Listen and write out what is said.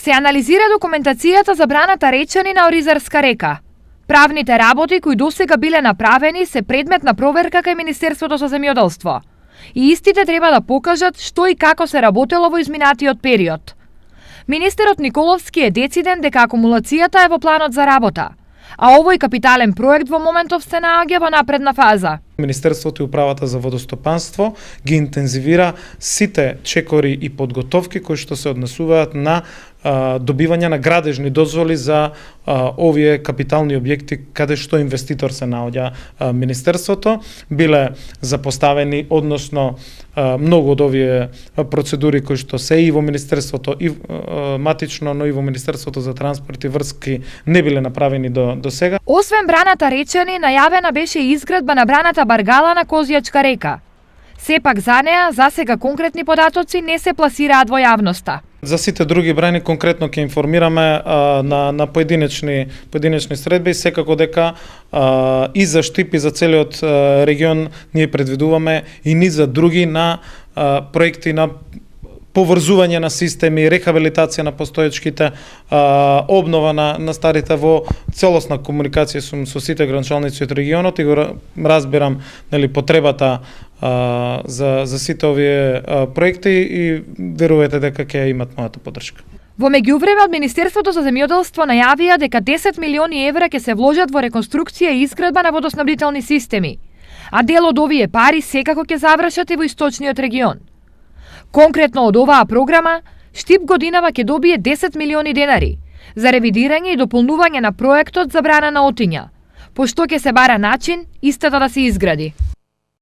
Се анализира документацијата за браната Речани на Оризарска река. Правните работи кои досега биле направени се предмет на проверка кај Министерството за земјоделство. И истите треба да покажат што и како се работело во изминатиот период. Министерот Николовски е дециден дека акумулацијата е во планот за работа, а овој капитален проект во моментов се наоѓа во напредна фаза. Министерството и управата за водостопанство ги интензивира сите чекори и подготовки кои што се однесуваат на добивање на градежни дозволи за овие капитални објекти каде што инвеститор се наоѓа Министерството. Биле запоставени, односно многу од овие процедури кои што се и во Министерството и матично, но и во Министерството за транспорт и врски не биле направени до сега. Освен браната Речани, најавена беше и изградба на браната Баргала на Козјачка река. Сепак за неа, засега конкретни податоци не се пласираат во јавноста. За сите други брани конкретно ќе информираме на поединечни средби, секако дека и за Штип и за целиот регион ние предвидуваме и низ за други на проекти на поврзување на системи, рехабилитација на постоечките, обнова на старите во целосна комуникација со сите граничалници од регионот и го разбирам потребата за сите овие проекти и верувате дека ќе имат мојата поддршка. Во меѓувреме од Министерството за земјоделство најавија дека 10 милиони евра ќе се вложат во реконструкција и изградба на водоснабдителни системи, а дел од овие пари секако ќе завршат и во источниот регион. Конкретно од оваа програма, Штип годинава ќе добие 10 милиони денари за ревидирање и дополнување на проектот за брана на Отиња, пошто ќе се бара начин истата да се изгради.